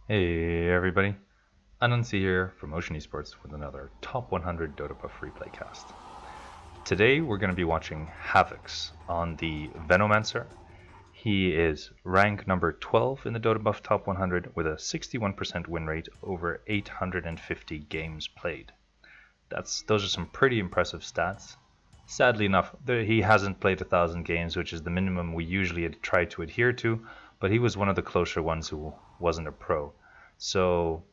Hey everybody, Anansi here from Ocean Esports with another Top 100 Dotabuff replay cast. Today we're going to be watching Havox on the Venomancer. He is rank number 12 in the Dotabuff Top 100 with a 61% win rate over 850 games played. Those are some pretty impressive stats. Sadly enough, he hasn't played 1,000 games, which is the minimum we usually try to adhere to, but he was one of the closer ones who wasn't a pro. So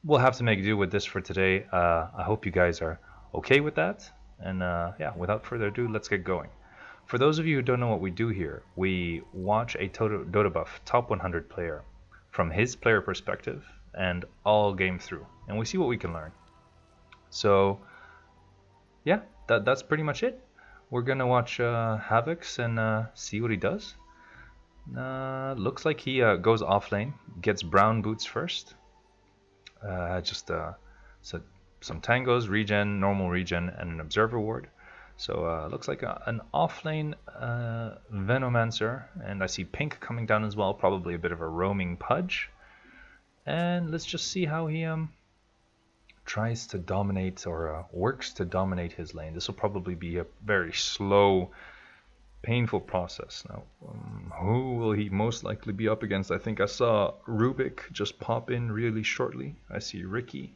we'll have to make do with this for today. I hope you guys are okay with that. And yeah, without further ado, let's get going. For those of you who don't know what we do here, we watch a Dotabuff Top 100 player from his player perspective and all game through, and we see what we can learn. So yeah, that's pretty much it. We're gonna watch Havox and see what he does. Looks like he goes offlane, gets brown boots first. So some tangos, regen, normal regen, and an observer ward. So looks like an offlane Venomancer, and I see pink coming down as well, probably a bit of a roaming pudge. And let's just see how he tries to dominate or works to dominate his lane. This will probably be a very slow, painful process. Now, who will he most likely be up against? I think I saw Rubik just pop in really shortly. I see Ricky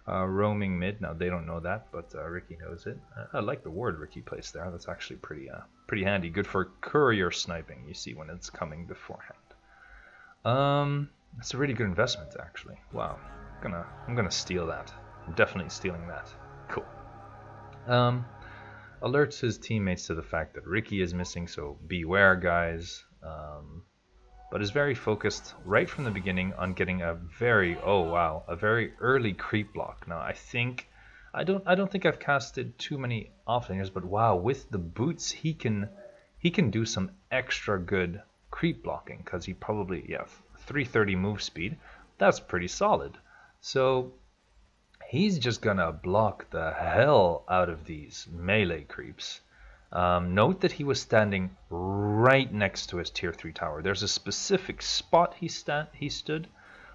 roaming mid. Now they don't know that, but Ricky knows it. I like the ward Ricky placed there. That's actually pretty handy. Good for courier sniping. You see when it's coming beforehand. That's a really good investment actually. Wow, I'm gonna steal that. I'm definitely stealing that. Cool. Alerts his teammates to the fact that Ricky is missing, so beware guys, but is very focused right from the beginning on getting a very early creep block. Now I don't think I've casted too many offlaners, but wow, with the boots he can do some extra good creep blocking, because he probably 330 move speed. That's pretty solid. So he's just gonna block the hell out of these melee creeps. Note that he was standing right next to his tier 3 tower. There's a specific spot he stood,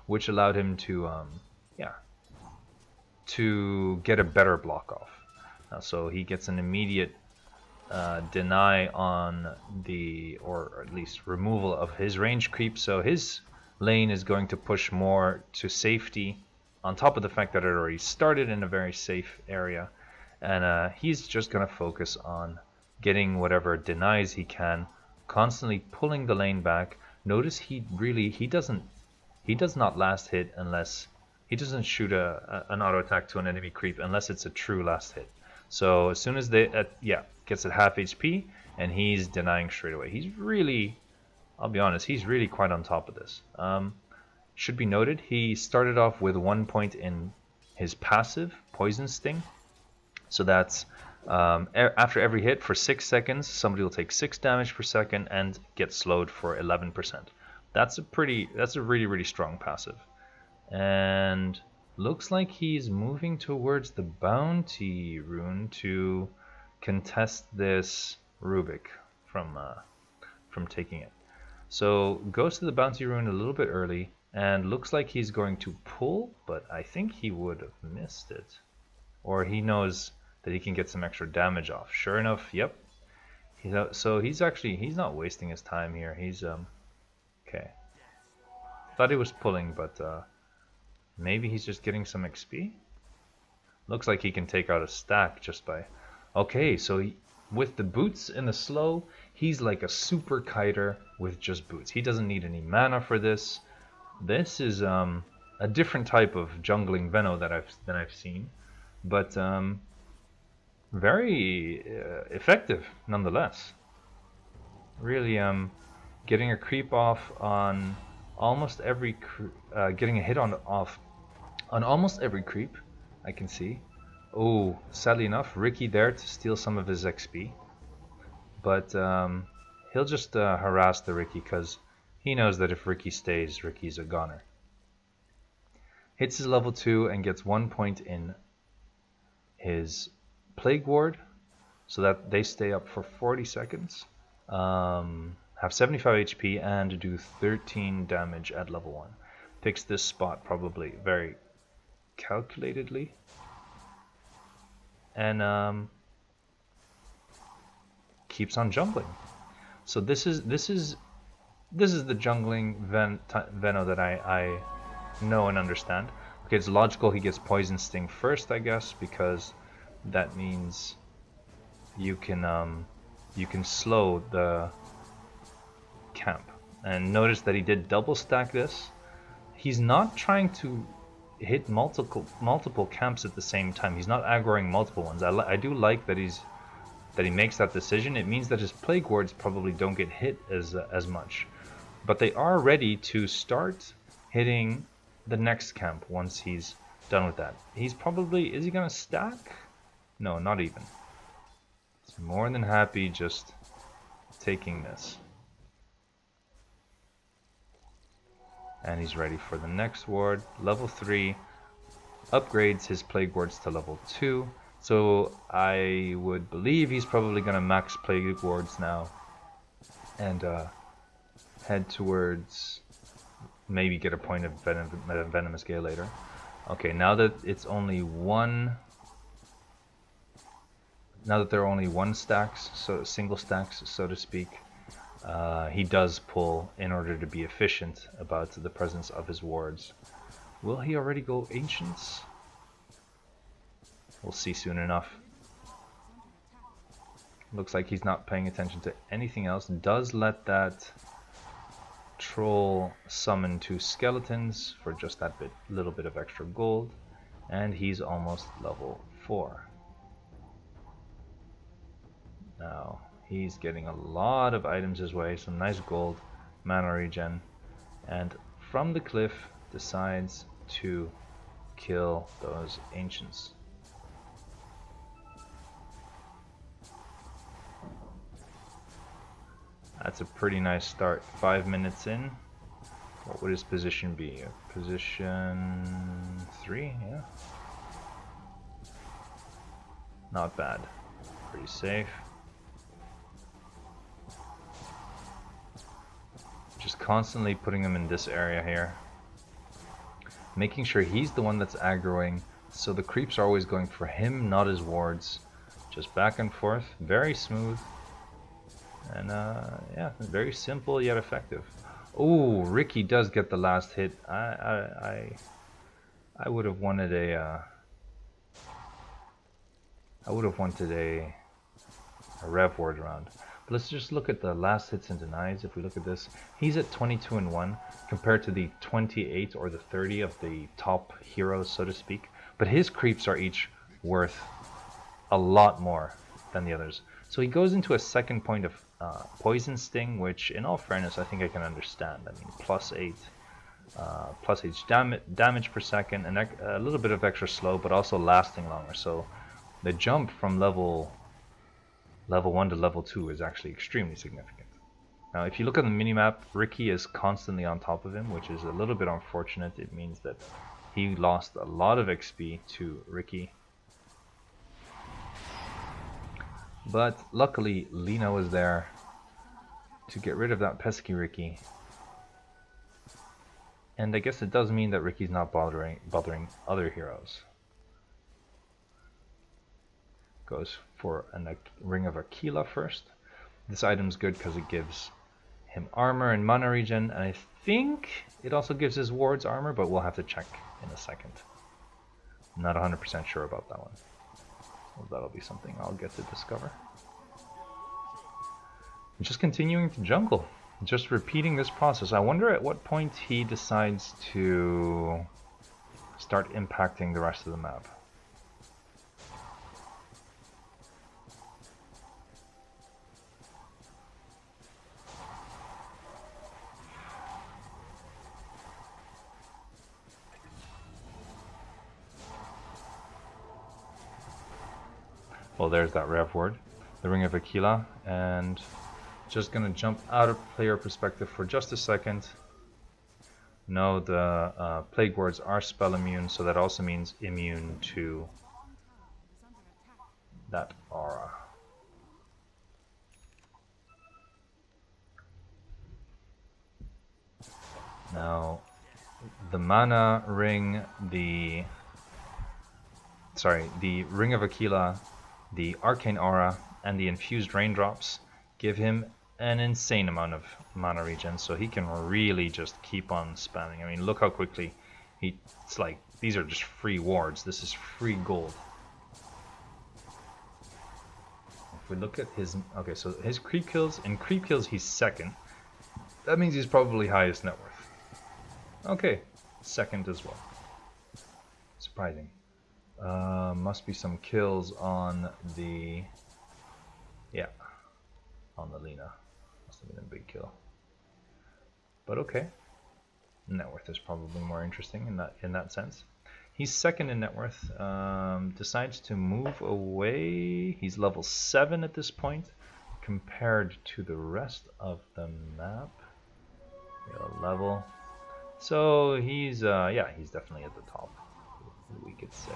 which allowed him to get a better block off. So he gets an immediate deny on or at least removal of his range creep. So his lane is going to push more to safety, on top of the fact that it already started in a very safe area, and he's just going to focus on getting whatever denies he can, constantly pulling the lane back. Notice he does not last hit unless he doesn't shoot an auto attack to an enemy creep unless it's a true last hit. So as soon as gets at half HP, and he's denying straight away. He's really, I'll be honest, he's really quite on top of this. Should be noted, he started off with 1 point in his passive, Poison Sting. So that's after every hit for 6 seconds, somebody will take 6 damage per second and get slowed for 11%. That's a really strong passive. And looks like he's moving towards the bounty rune to contest this Rubik from taking it. So goes to the bounty rune a little bit early, and looks like he's going to pull, but I think he would have missed it. Or he knows that he can get some extra damage off. Sure enough, yep. So he's not wasting his time here. He's okay. Thought he was pulling, but maybe he's just getting some XP. Looks like he can take out a stack just by... Okay, so with the boots and the slow, he's like a super kiter with just boots. He doesn't need any mana for this. This is a different type of jungling Veno that I've seen, but very effective nonetheless. Really getting a creep off on almost every getting a hit off on almost every creep I can see. Oh, sadly enough, Ricky there to steal some of his XP, but he'll just harass the Ricky, because he knows that if Ricky stays, Ricky's a goner. Hits his level 2 and gets 1 point in his Plague Ward, so that they stay up for 40 seconds. Have 75 HP and do 13 damage at level 1. Picks this spot probably very calculatedly. And keeps on jungling. So this is the jungling Veno that I know and understand. Okay, it's logical he gets Poison Sting first, I guess, because that means you can slow the camp. And notice that he did double stack this. He's not trying to hit multiple camps at the same time. He's not aggroing multiple ones. I do like that he makes that decision. It means that his Plague Wards probably don't get hit as much, but they are ready to start hitting the next camp once he's done with that. He's probably, is he gonna stack? No, not even. He's more than happy just taking this. And he's ready for the next ward. Level 3 upgrades his Plague Wards to level 2. So I would believe he's probably going to max Plague Wards now. And head towards maybe get a point of Venomous Gale later. Okay, now that it's only one... Now that there are only one stacks, so single stacks, so to speak, he does pull in order to be efficient about the presence of his wards. Will he already go Ancients? We'll see soon enough. Looks like he's not paying attention to anything else. Does let that troll summon 2 skeletons for just that little bit of extra gold. And he's almost level 4. Now, he's getting a lot of items his way, some nice gold, mana regen, and from the cliff decides to kill those Ancients. That's a pretty nice start. 5 minutes in. What would his position be? Position 3, yeah. Not bad. Pretty safe. Just constantly putting him in this area here. Making sure he's the one that's aggroing, so the creeps are always going for him, not his wards. Just back and forth, very smooth. And yeah, very simple yet effective. Oh, Ricky does get the last hit. I would have wanted a rev ward round. But let's just look at the last hits and denies. If we look at this, he's at 22 and 1 compared to the 28 or the 30 of the top heroes, so to speak. But his creeps are each worth a lot more than the others. So he goes into a second point of Poison Sting, which in all fairness I think I can understand. I mean, plus 8 damage per second, and a little bit of extra slow, but also lasting longer. So the jump from level 1 to level 2 is actually extremely significant. Now if you look at the minimap, Ricky is constantly on top of him, which is a little bit unfortunate. It means that he lost a lot of XP to Ricky. But luckily Lina was there to get rid of that pesky Ricky. And I guess it does mean that Ricky's not bothering other heroes. Goes for a Ring of Aquila first. This item's good because it gives him armor and mana regen, and I think it also gives his wards armor, but we'll have to check in a second. I'm not 100% sure about that one. Well, that'll be something I'll get to discover. Just continuing to jungle, just repeating this process. I wonder at what point he decides to start impacting the rest of the map. Well, there's that rev word, the Ring of Aquila, and just gonna jump out of player perspective for just a second. No, the Plague Wards are spell immune, so that also means immune to that aura. Now, the mana ring, the Ring of Aquila, the Arcane Aura, and the Infused Raindrops give him an insane amount of mana regen, so he can really just keep on spamming. I mean, look how quickly it's like, these are just free wards. This is free gold. If we look at his, okay, so his creep kills, in creep kills he's second. That means he's probably highest net worth. Okay, second as well. Surprising. Must be some kills on the, yeah, on the Lina. Must have been a big kill. But okay, net worth is probably more interesting in that sense. He's second in net worth. Decides to move away. He's level 7 at this point, compared to the rest of the map. Level. So he's yeah, he's definitely at the top, we could say.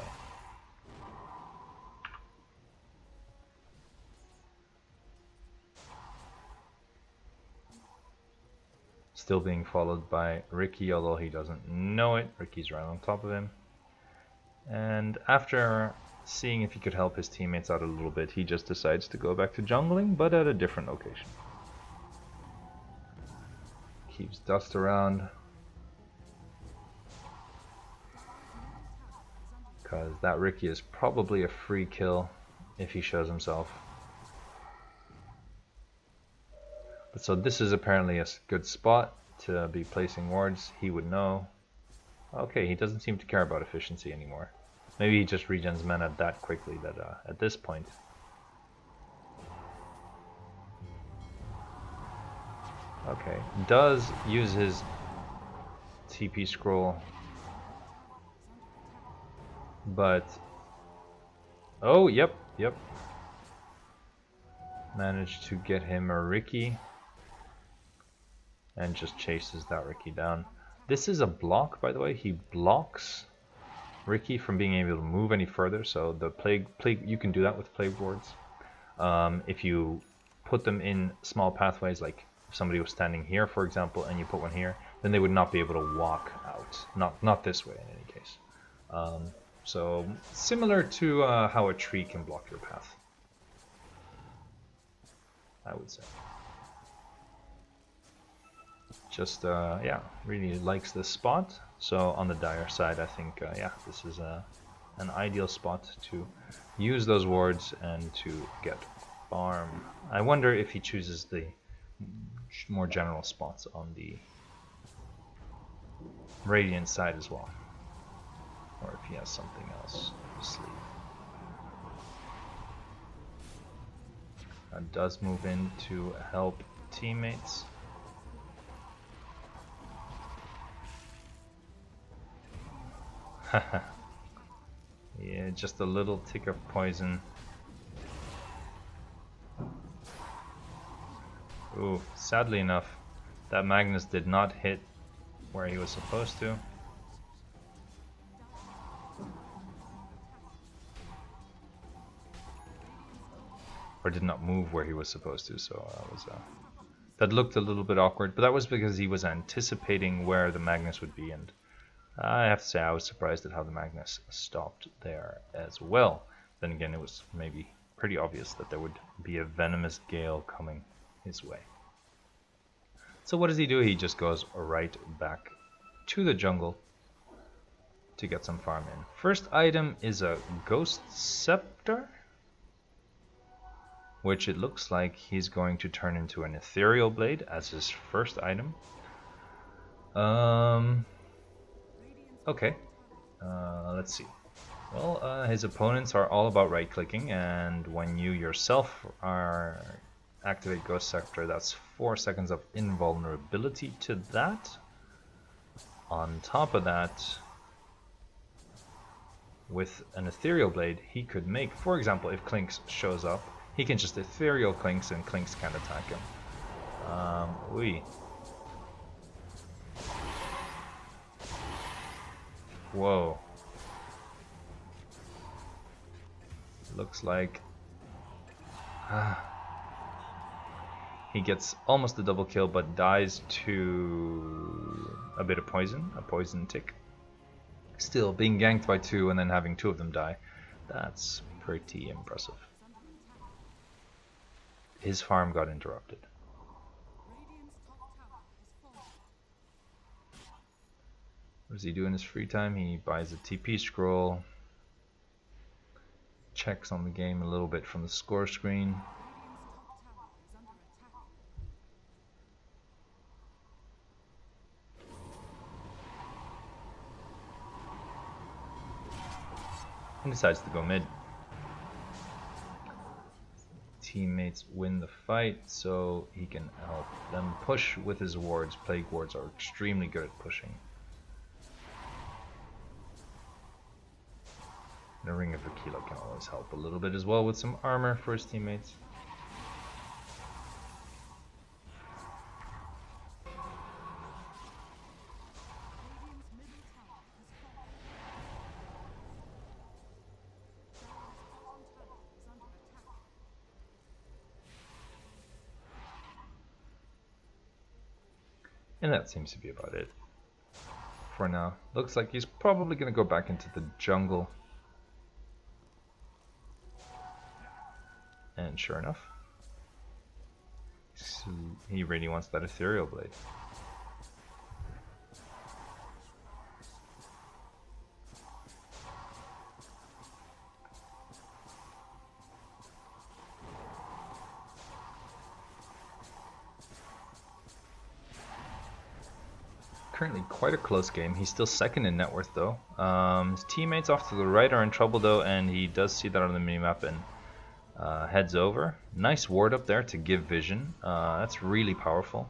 Still being followed by Ricky, although he doesn't know it. Ricky's right on top of him. And after seeing if he could help his teammates out a little bit, he just decides to go back to jungling, but at a different location. Keeps dust around, because that Ricky is probably a free kill if he shows himself. But so this is apparently a good spot to be placing wards. He would know. Okay, he doesn't seem to care about efficiency anymore. Maybe he just regens mana that quickly that at this point. Okay, does use his TP scroll, but oh, yep, managed to get him a Ricky and just chases that Ricky down. This is a block, by the way. He blocks Ricky from being able to move any further, so the plague you can do that with plague wards. If you put them in small pathways, like if somebody was standing here, for example, and you put one here, then they would not be able to walk out. Not this way in any case. So similar to how a tree can block your path, I would say. Just yeah, really likes this spot. So on the dire side, I think yeah, this is an ideal spot to use those wards and to get farm. I wonder if he chooses the more general spots on the Radiant side as well, or if he has something else to sleep. Does move in to help teammates. Yeah, just a little tick of poison. Ooh, sadly enough, that Magnus did not hit where he was supposed to. Or did not move where he was supposed to, so that looked a little bit awkward, but that was because he was anticipating where the Magnus would be, and I have to say I was surprised at how the Magnus stopped there as well. Then again, it was maybe pretty obvious that there would be a venomous gale coming his way. So what does he do? He just goes right back to the jungle to get some farm in. First item is a Ghost Scepter, which it looks like he's going to turn into an Ethereal Blade as his first item. Okay, let's see. Well, his opponents are all about right-clicking, and when you yourself activate Ghost Scepter, that's 4 seconds of invulnerability to that. On top of that, with an Ethereal Blade, he could make, for example, if Clinks shows up, he can just Ethereal Clinks and Clinks can't attack him. Whoa. Looks like... He gets almost a double kill, but dies to a bit of poison, a poison tick. Still, being ganked by 2 and then having 2 of them die, that's pretty impressive. His farm got interrupted. What does he do in his free time? He buys a TP scroll, checks on the game a little bit from the score screen. And decides to go mid. Teammates win the fight, so he can help them push with his wards. Plague wards are extremely good at pushing. The Ring of Aquila can always help a little bit as well with some armor for his teammates. And that seems to be about it for now. Looks like he's probably going to go back into the jungle. And sure enough, he really wants that ethereal blade. Currently quite a close game. He's still second in net worth though. His teammates off to the right are in trouble though, and he does see that on the minimap and heads over. Nice ward up there to give vision. That's really powerful.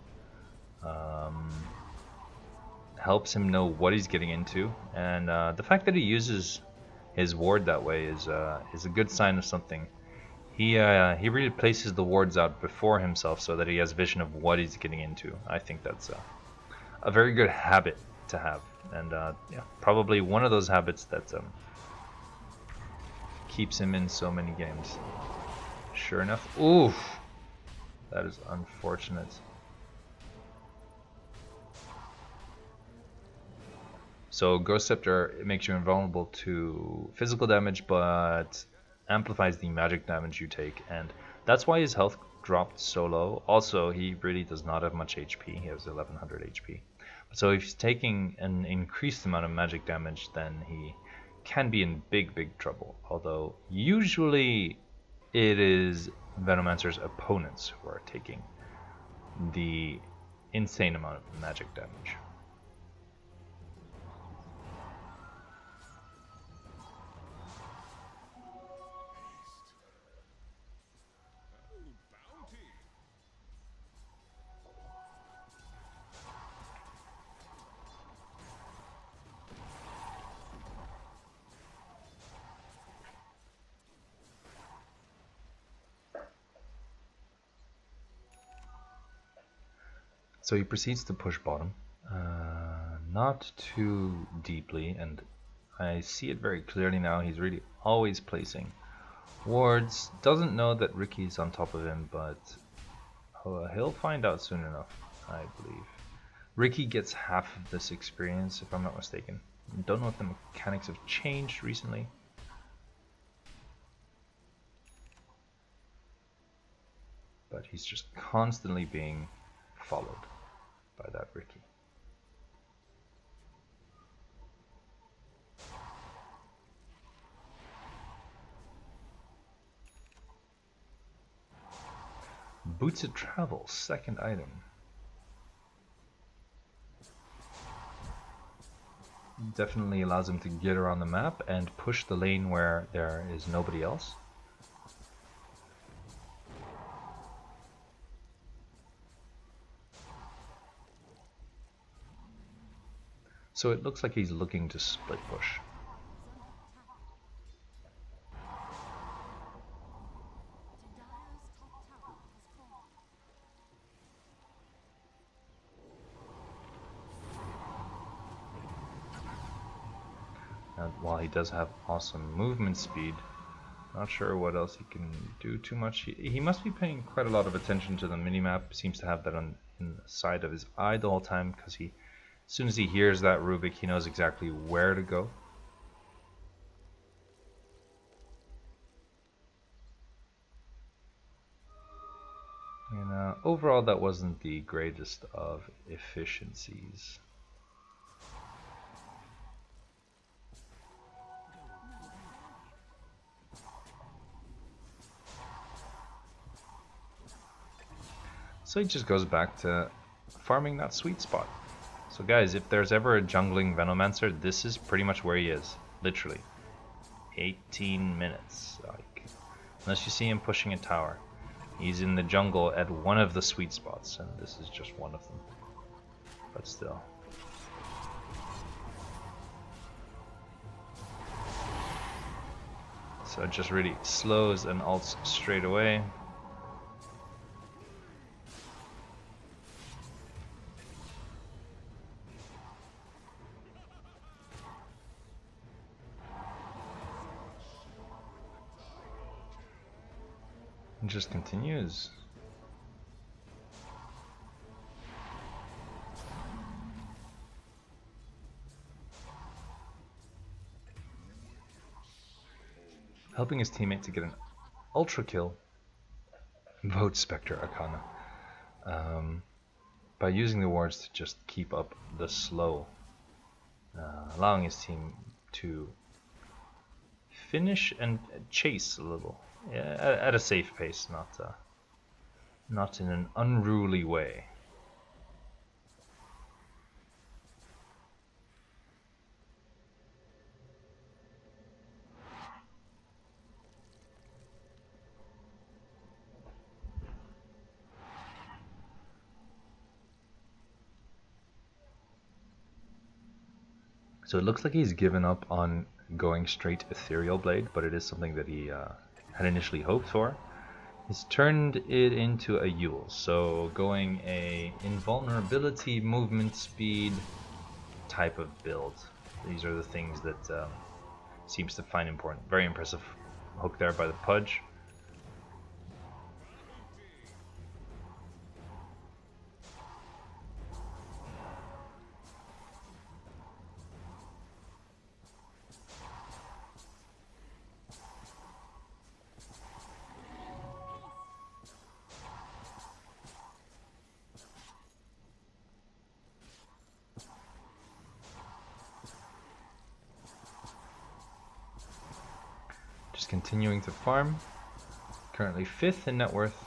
Helps him know what he's getting into, and the fact that he uses his ward that way is a good sign of something. He really places the wards out before himself so that he has vision of what he's getting into. I think that's a very good habit to have, and yeah, probably one of those habits that keeps him in so many games. Sure enough, oof, that is unfortunate. So Ghost Scepter makes you invulnerable to physical damage, but amplifies the magic damage you take, and that's why his health dropped so low. Also, he really does not have much HP. He has 1100 HP. So if he's taking an increased amount of magic damage, then he can be in big trouble. Although usually it is Venomancer's opponents who are taking the insane amount of magic damage. So he proceeds to push bottom, not too deeply, and I see it very clearly now. He's really always placing wards. Doesn't know that Ricky's on top of him, but he'll find out soon enough, I believe. Ricky gets half of this experience, if I'm not mistaken. Don't know if the mechanics have changed recently. But he's just constantly being followed by that Ricky. Boots of Travel, second item. Definitely allows him to get around the map and push the lane where there is nobody else. So it looks like he's looking to split push. And while he does have awesome movement speed, Not sure what else he can do too much. He must be paying quite a lot of attention to the minimap. Seems to have that on in the side of his eye the whole time, because as soon as he hears that Rubik, he knows exactly where to go. And overall, that wasn't the greatest of efficiencies. So he just goes back to farming that sweet spot. So guys, if there's ever a jungling Venomancer, this is pretty much where he is. Literally. 18 minutes. Like, unless you see him pushing a tower. He's in the jungle at one of the sweet spots, and this is just one of them. But still. So it just really slows and ults straight away. And just continues. Helping his teammate to get an ultra kill. Vote Spectre Arcana. By using the wards to just keep up the slow. Allowing his team to finish and chase a little. Yeah, at a safe pace, not in an unruly way. So it looks like he's given up on going straight Ethereal Blade, but it is something that he had initially hoped for. He's turned it into a Yule, so going a invulnerability, movement speed type of build. These are the things that seems to find important. Very impressive hook there by the Pudge. Continuing to farm, currently 5th in net worth.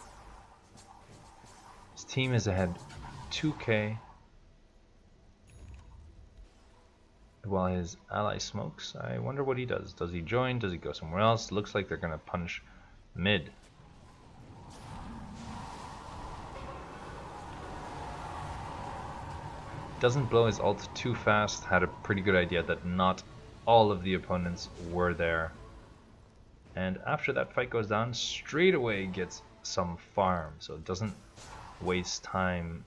His team is ahead 2k, while his ally smokes. I wonder what he does. Does he join? Does he go somewhere else? Looks like they're gonna punish mid. Doesn't blow his ult too fast. Had a pretty good idea that not all of the opponents were there. And after that fight goes down, straight away gets some farm, so it doesn't waste time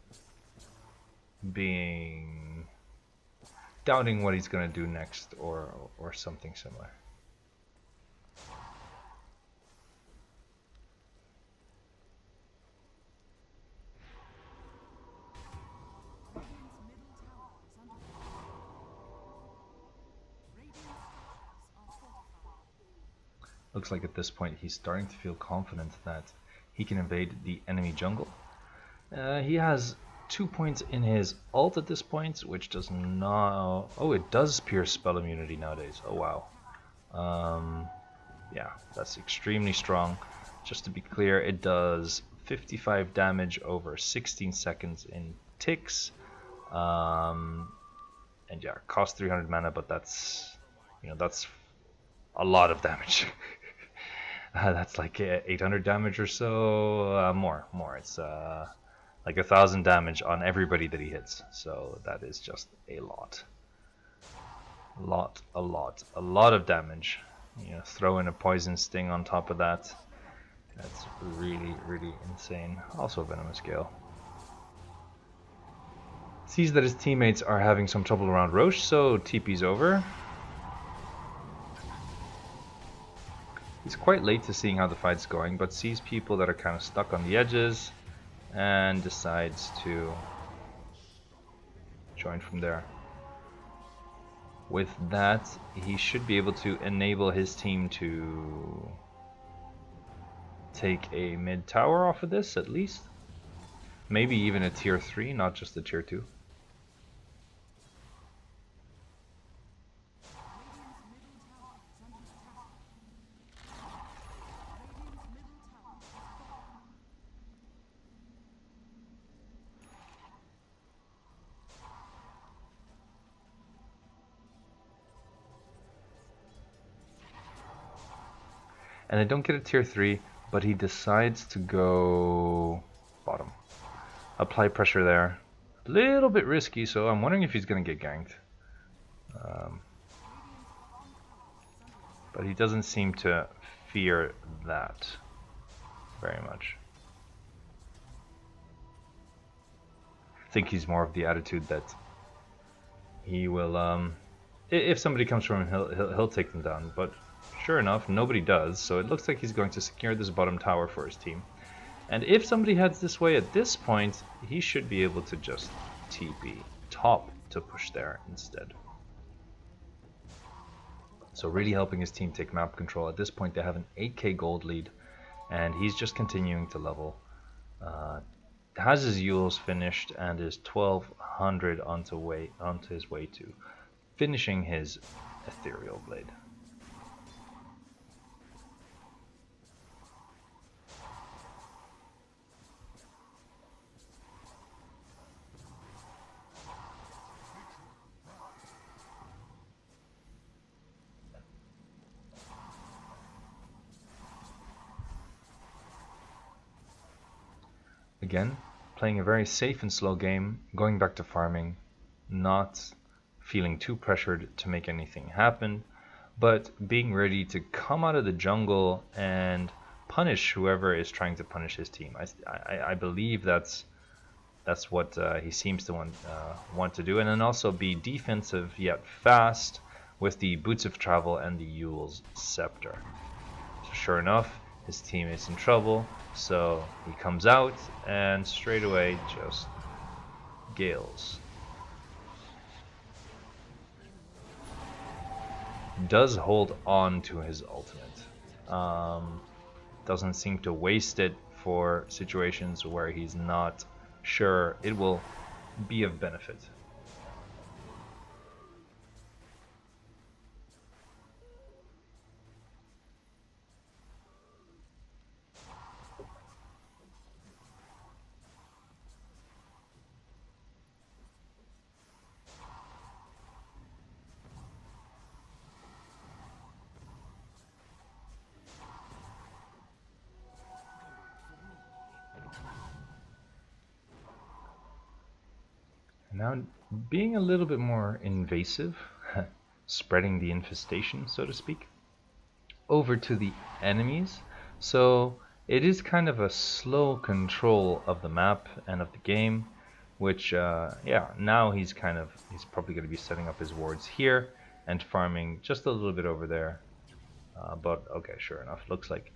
doubting what he's gonna do next or something similar. Looks like at this point he's starting to feel confident that he can invade the enemy jungle. He has 2 points in his ult at this point, which does not... Oh, it does pierce spell immunity nowadays. Oh, wow. Yeah, that's extremely strong. Just to be clear, it does 55 damage over 16 seconds in ticks. And yeah, costs 300 mana, but that's... You know, that's a lot of damage. That's like 800 damage or so, more. It's like 1,000 damage on everybody that he hits. So that is just a lot. A lot of damage. You know, throw in a poison sting on top of that. That's really, really insane. Also venomous gale. Sees that his teammates are having some trouble around Roche, so TP's over. He's quite late to seeing how the fight's going, but sees people that are kind of stuck on the edges and decides to join from there. With that, he should be able to enable his team to take a mid tower off of this at least. Maybe even a tier 3, not just a tier 2. And I don't get a tier 3, but he decides to go bottom. Apply pressure there. A little bit risky, so I'm wondering if he's going to get ganked. But he doesn't seem to fear that very much. I think he's more of the attitude that he will, if somebody comes from him, he'll take them down. But sure enough, nobody does, so it looks like he's going to secure this bottom tower for his team. And if somebody heads this way at this point, he should be able to just TP top to push there instead. So really helping his team take map control. At this point they have an 8k gold lead, and he's just continuing to level. Has his Yules finished and is 1200 onto his way to finishing his Ethereal Blade. Again, playing a very safe and slow game, going back to farming, not feeling too pressured to make anything happen, but being ready to come out of the jungle and punish whoever is trying to punish his team. I believe that's what he seems to want to do, and then also be defensive yet fast with the Boots of Travel and the Yule's Scepter. So sure enough, his team is in trouble, so he comes out and straight away just gales. Does hold on to his ultimate. Doesn't seem to waste it for situations where he's not sure it will be of benefit. Now, being a little bit more invasive, spreading the infestation, so to speak, over to the enemies. So it is kind of a slow control of the map and of the game, which, yeah, now he's probably going to be setting up his wards here and farming just a little bit over there. But okay, sure enough, looks like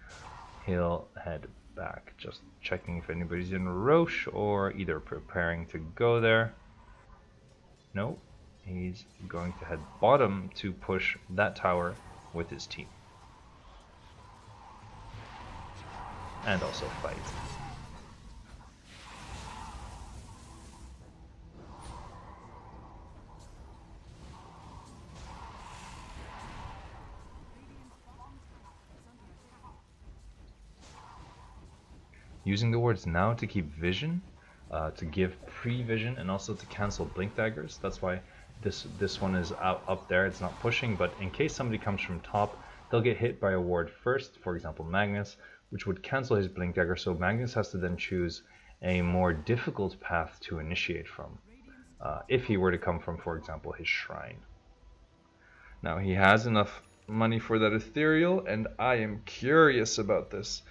he'll head back. Just checking if anybody's in Roche or either preparing to go there. No, he's going to head bottom to push that tower with his team. And also fight. Using the wards now to keep vision, to give pre-vision, and also to cancel blink daggers. That's why this one is up there. It's not pushing, but in case somebody comes from top, they'll get hit by a ward first, for example Magnus, which would cancel his blink dagger, so Magnus has to then choose a more difficult path to initiate from, if he were to come from, for example, his shrine. Now he has enough money for that ethereal, and I am curious about this.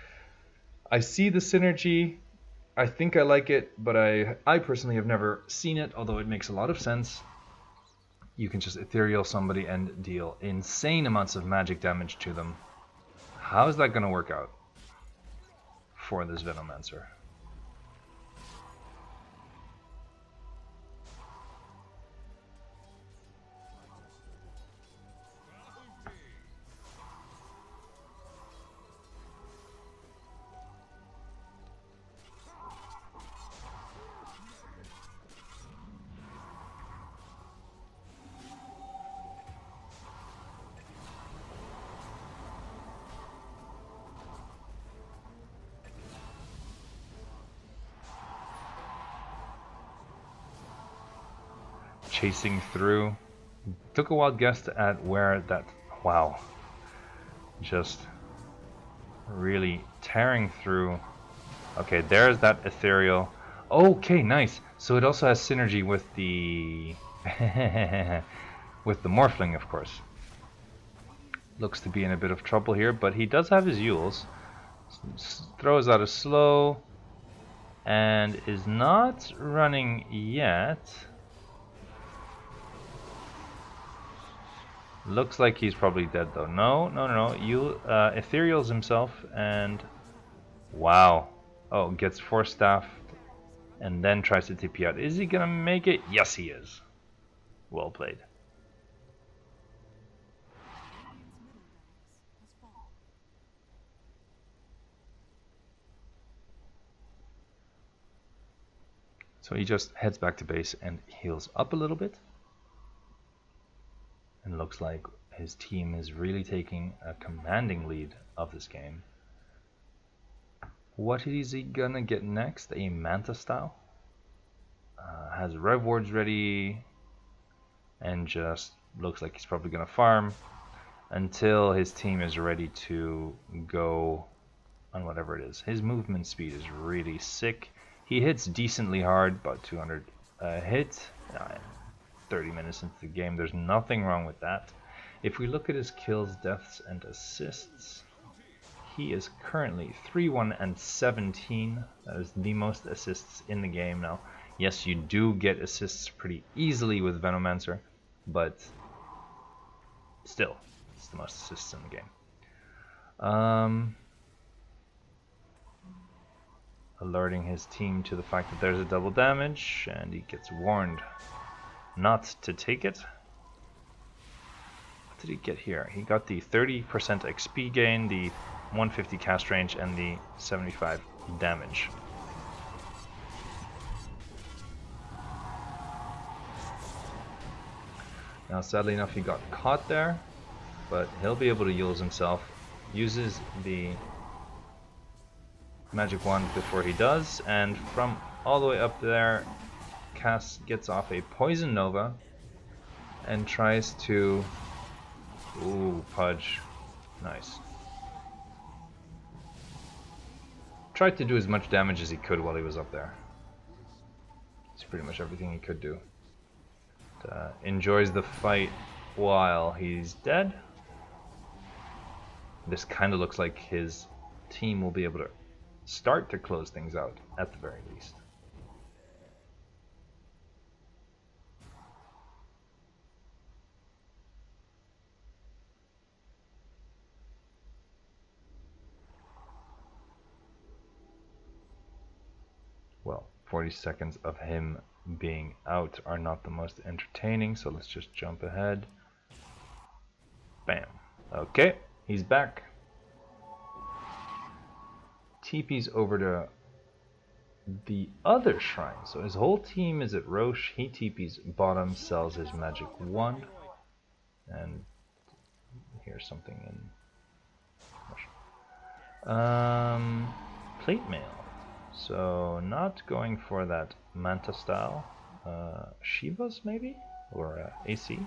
I see the synergy, I think I like it, but I personally have never seen it, although it makes a lot of sense. You can just ethereal somebody and deal insane amounts of magic damage to them. How is that going to work out for this Venomancer? Chasing through. Took a wild guess at where that... Wow. Just really tearing through. Okay, there's that ethereal. Okay, nice. So it also has synergy with the... with the Morphling, of course. Looks to be in a bit of trouble here, but he does have his Yules. Throws out a slow. And is not running yet. Looks like he's probably dead though. No. You ethereals himself and wow. Oh, gets Force Staff and then tries to TP out. Is he gonna make it? Yes, he is. Well played. So he just heads back to base and heals up a little bit. And looks like his team is really taking a commanding lead of this game. What is he gonna get next? A Manta style? Has Rev Wards ready and just looks like he's probably gonna farm until his team is ready to go on whatever it is. His movement speed is really sick. He hits decently hard, about 200 hit. 30 minutes into the game, there's nothing wrong with that. If we look at his kills, deaths, and assists, he is currently 3-1 and 17. That is the most assists in the game now. Yes, you do get assists pretty easily with Venomancer, but still, it's the most assists in the game. Alerting his team to the fact that there's a double damage, and he gets warned not to take it. What did he get here? He got the 30% XP gain, the 150 cast range, and the 75 damage. Now sadly enough he got caught there, but he'll be able to use himself. Uses the magic wand before he does, and from all the way up there gets off a Poison Nova and tries to... Ooh, Pudge. Nice. Tried to do as much damage as he could while he was up there. It's pretty much everything he could do. Enjoys the fight while he's dead. This kind of looks like his team will be able to start to close things out at the very least. Well, 40 seconds of him being out are not the most entertaining, so let's just jump ahead. Bam. Okay, he's back. TP's over to the other shrine. So his whole team is at Roche. He TP's bottom, sells his magic wand. And here's something in plate mail. So not going for that Manta style. Shivas maybe? Or AC?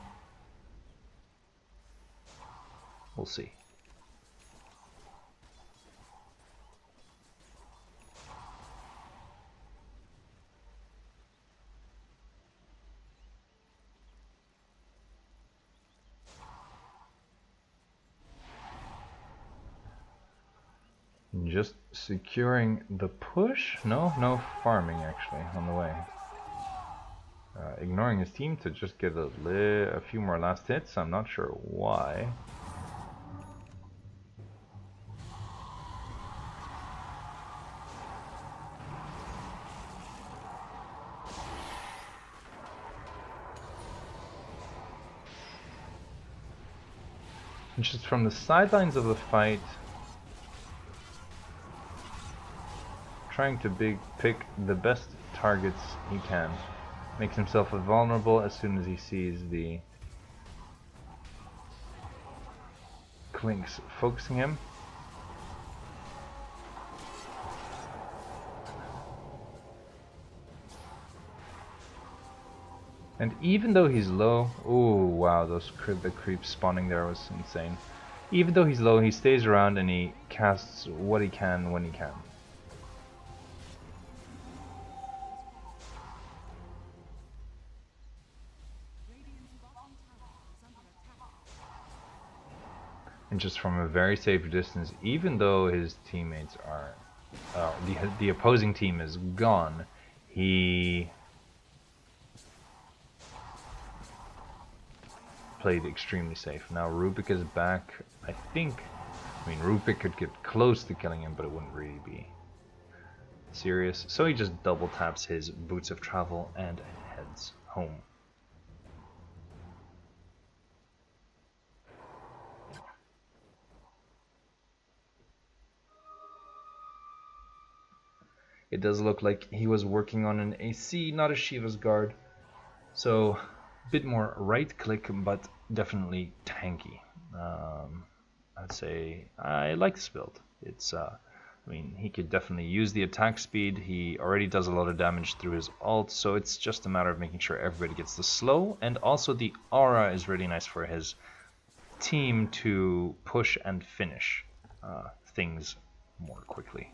We'll see. Just securing the push? No farming actually on the way. Ignoring his team to just get a few more last hits. I'm not sure why. Just from the sidelines of the fight, trying to pick the best targets he can. Makes himself vulnerable as soon as he sees the Clinks focusing him. And even though he's low, oh wow, the creeps spawning there was insane. Even though he's low, he stays around and he casts what he can when he can. And just from a very safe distance, even though his teammates are, the opposing team is gone, he played extremely safe. Now Rubik is back. I mean Rubik could get close to killing him, but it wouldn't really be serious. So he just double taps his boots of travel and heads home. It does look like he was working on an AC, not a Shiva's guard. So a bit more right click, but definitely tanky. I'd say I like this build. It's I mean, he could definitely use the attack speed. He already does a lot of damage through his ult, so it's just a matter of making sure everybody gets the slow, and also the aura is really nice for his team to push and finish things more quickly.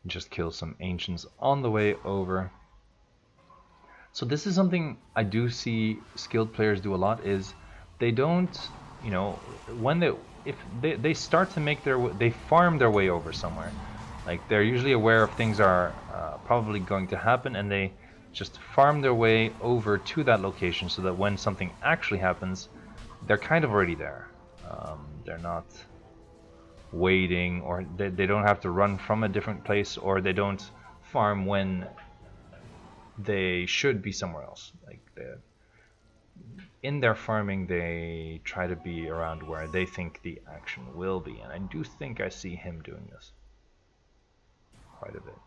Just kill some ancients on the way over. So this is something I do see skilled players do a lot, is they don't, you know, when they start to make they farm their way over somewhere. Like they're usually aware of things are probably going to happen, and they just farm their way over to that location so that when something actually happens, they're kind of already there. They're not waiting, or they don't have to run from a different place, or they don't farm when they should be somewhere else. Like in their farming, they try to be around where they think the action will be, and I do think I see him doing this quite a bit.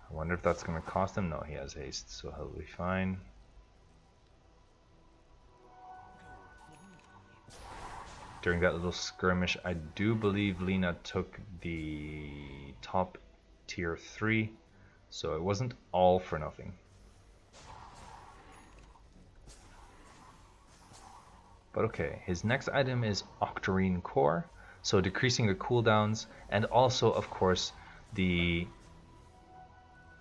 I wonder if that's going to cost him. No, he has haste, so he'll be fine. During that little skirmish, I do believe Lina took the top tier 3, so it wasn't all for nothing. But okay, his next item is Octarine Core, so decreasing the cooldowns, and also, of course, the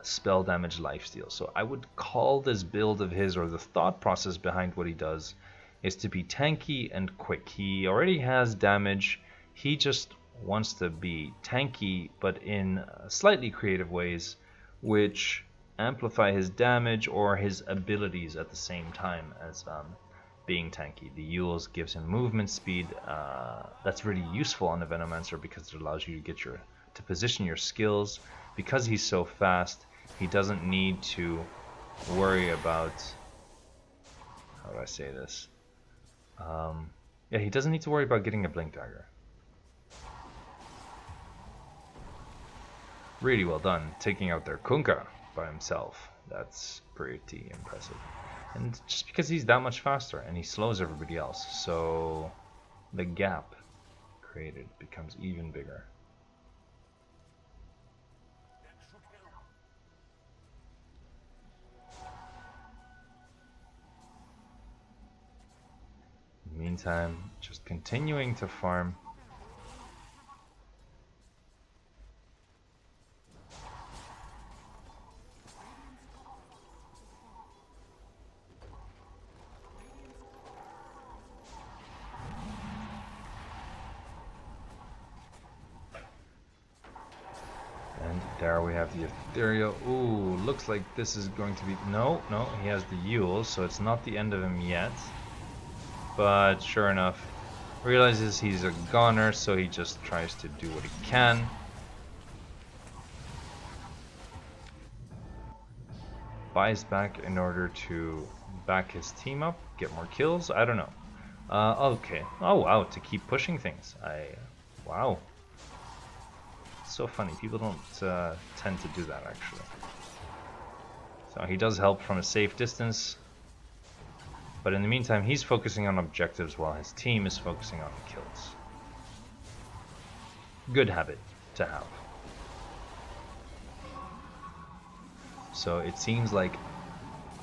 spell damage lifesteal. So I would call this build of his, or the thought process behind what he does, is to be tanky and quick. He already has damage, he just wants to be tanky, but in slightly creative ways, which amplify his damage or his abilities at the same time as being tanky. The Yules gives him movement speed. That's really useful on the Venomancer because it allows you to get to position your skills. Because he's so fast, he doesn't need to worry about, how do I say this? Yeah, he doesn't need to worry about getting a blink dagger. Really well done, taking out their Kunkka by himself. That's pretty impressive. And just because he's that much faster and he slows everybody else, so the gap created becomes even bigger. Meantime, just continuing to farm. And There we have the ethereal. Ooh, looks like this is going to be... No, he has the Yule, so it's not the end of him yet. But sure enough, realizes he's a goner, so he just tries to do what he can. Buys back in order to back his team up, get more kills. I don't know. Okay. Oh wow, to keep pushing things. Wow. It's so funny. People don't tend to do that actually. So he does help from a safe distance. But in the meantime, he's focusing on objectives while his team is focusing on kills. Good habit to have. So it seems like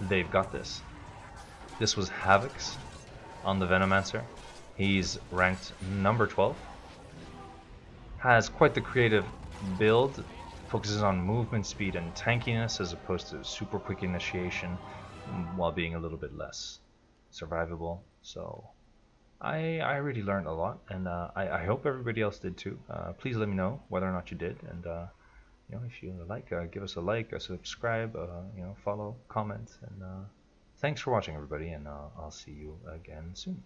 they've got this. This was Havox on the Venomancer. He's ranked number 12. Has quite the creative build. Focuses on movement speed and tankiness as opposed to super quick initiation, while being a little bit less survivable. So I really learned a lot, and I hope everybody else did too. Please let me know whether or not you did, and you know, if you like, give us a like, a subscribe, you know, follow, comment, and thanks for watching everybody, and I'll see you again soon.